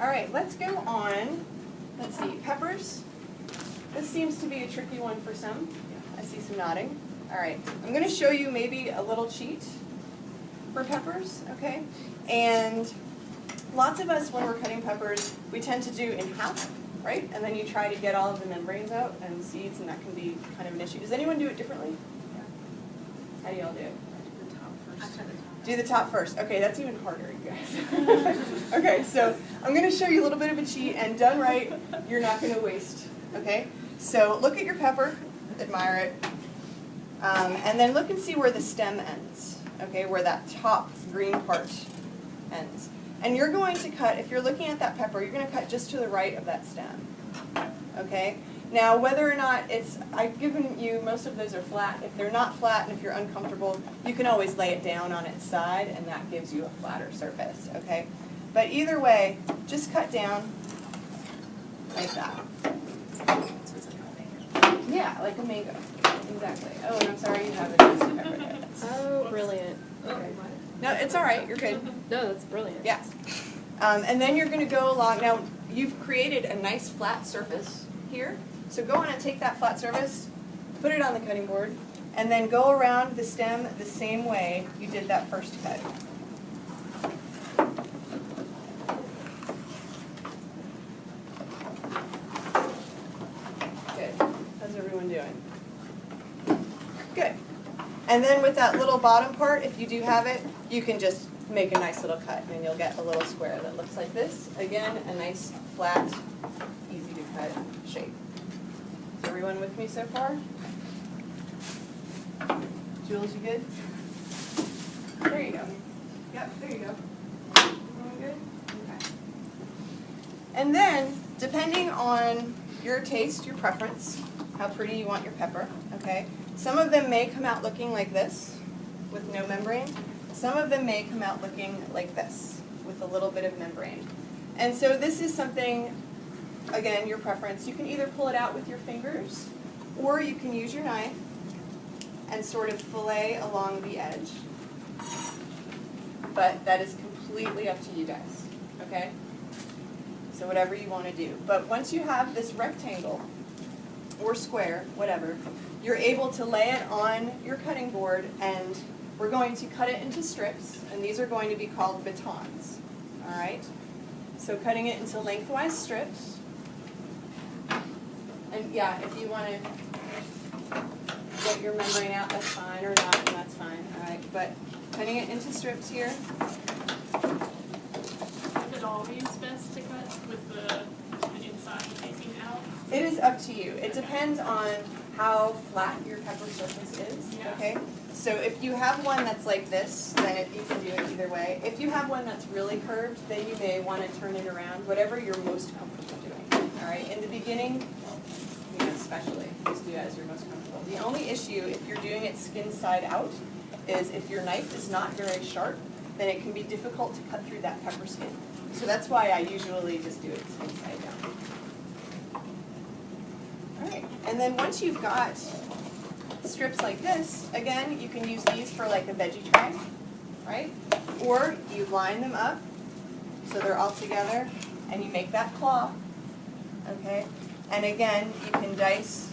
All right, let's go on. Let's see, peppers. This seems to be a tricky one for some. I see some nodding. All right, I'm going to show you maybe a little cheat for peppers, okay? And lots of us, when we're cutting peppers, we tend to do in half, right? And then you try to get all of the membranes out and seeds, and that can be kind of an issue. Does anyone do it differently? Yeah. How do y'all do it? Do the top first. Do the top first. Okay, that's even harder, you guys. Okay, so I'm going to show you a little bit of a cheat, and done right, you're not going to waste, okay? So look at your pepper, admire it, and then look and see where the stem ends, okay, where that top green part ends. And you're going to cut, if you're looking at that pepper, you're going to cut just to the right of that stem, okay? Now, whether or not it's, I've given you, most of those are flat. If they're not flat and if you're uncomfortable, you can always lay it down on its side and that gives you a flatter surface, okay? But either way, just cut down like that. Yeah, like a mango. Exactly. Oh, and I'm sorry you have a tasty pepper there. Oh, brilliant. Okay. No, it's all right. You're good. No, that's brilliant. Yeah. And then you're going to go along. Now, you've created a nice flat surface here. So go on and take that flat surface, put it on the cutting board, and then go around the stem the same way you did that first cut. Good. How's everyone doing? Good. And then with that little bottom part, if you do have it, you can just make a nice little cut, and you'll get a little square that looks like this. Again, a nice, flat, easy to cut shape. Is everyone with me so far? Jules, you good? There you go. Yep, there you go. Everyone good? Okay. And then, depending on your taste, your preference, how pretty you want your pepper, okay? Some of them may come out looking like this, with no membrane. Some of them may come out looking like this, with a little bit of membrane. And so this is something, again, your preference. You can either pull it out with your fingers, or you can use your knife and sort of fillet along the edge. But that is completely up to you guys, okay? So whatever you want to do. But once you have this rectangle, or square, whatever, you're able to lay it on your cutting board, and we're going to cut it into strips, and these are going to be called batons, all right? So cutting it into lengthwise strips. And yeah, if you want to get your membrane out, that's fine, or not, and that's fine, all right? But cutting it into strips here. Is it always best to cut with the inside facing out? It is up to you. It depends on how flat your pepper surface is, Yeah. okay? So if you have one that's like this, then you can do it either way. If you have one that's really curved, then you may want to turn it around, whatever you're most comfortable doing, all right? In the beginning, especially, just do as you're most comfortable. The only issue, if you're doing it skin side out, is if your knife is not very sharp, then it can be difficult to cut through that pepper skin. So that's why I usually just do it skin side down. All right, and then once you've got strips like this, again, you can use these for like a veggie tray, right? Or you line them up so they're all together, and you make that claw, okay? And again, you can dice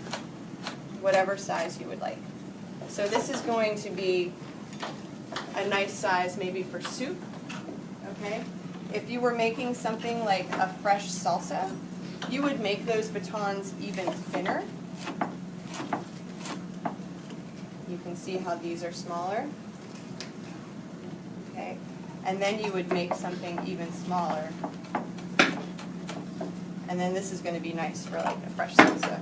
whatever size you would like. So this is going to be a nice size maybe for soup, okay? If you were making something like a fresh salsa, you would make those batons even thinner. You can see how these are smaller, okay? And then you would make something even smaller. And then this is going to be nice for like a fresh salsa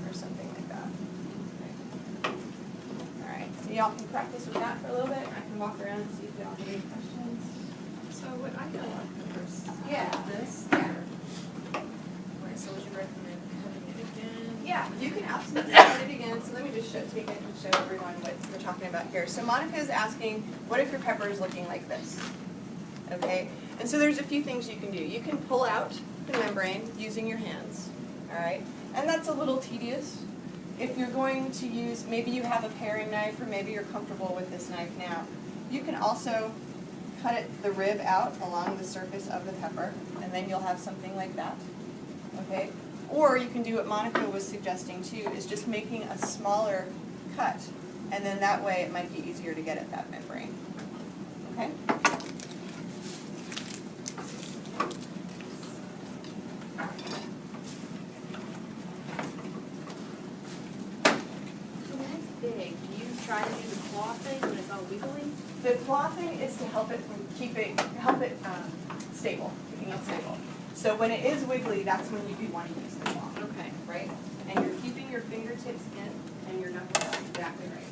or something like that. All right, so y'all can practice with that for a little bit. I can walk around and see if y'all have any questions. So what I got on peppers. Yeah. This. Yeah. Right. So would you recommend cutting it again? Yeah, you can absolutely cut it again. So let me just take it and show everyone what we're talking about here. So Monica is asking, what if your pepper is looking like this? Okay, and so there's a few things you can do. You can pull out the membrane using your hands, all right? And that's a little tedious. If you're going to use, maybe you have a paring knife, or maybe you're comfortable with this knife now. You can also cut the rib out along the surface of the pepper, and then you'll have something like that, okay? Or you can do what Monica was suggesting too, is just making a smaller cut, and then that way it might be easier to get at that membrane, okay? So when it's big, do you try to do the claw thing when it's all wiggly? The claw thing is to help it stable, keeping it stable. So when it is wiggly, that's when you do want to use the claw, Okay. right? And you're keeping your fingertips in, and your knuckles out, exactly right.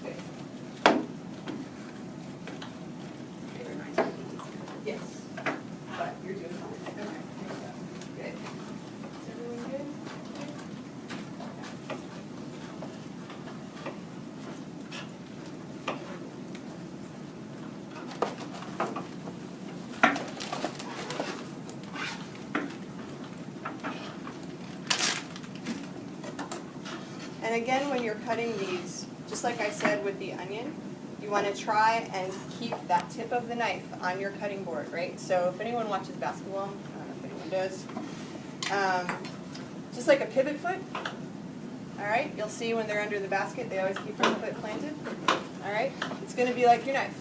Good. It reminds me of these. Yes, but you're doing fine. Okay, good. Is everyone good? And again, when you're cutting these, just like I said with the onion, you want to try and keep that tip of the knife on your cutting board, right? So if anyone watches basketball, I don't know if anyone does, just like a pivot foot, all right? You'll see when they're under the basket, they always keep their foot planted, all right? It's going to be like your knife.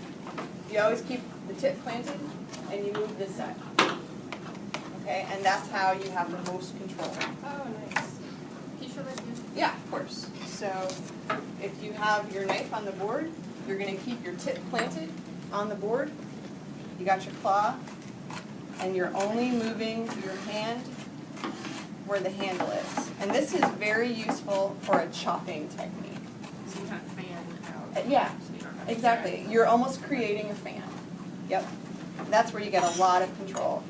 You always keep the tip planted, and you move this side, okay? And that's how you have the most control. Oh, nice. Can you show that again? Yeah, of course. So if you have your knife on the board, you're going to keep your tip planted on the board. You got your claw, and you're only moving your hand where the handle is. And this is very useful for a chopping technique. So you kind of fan out. Yeah, So you don't have to exactly. You're almost creating a fan. Yep. That's where you get a lot of control.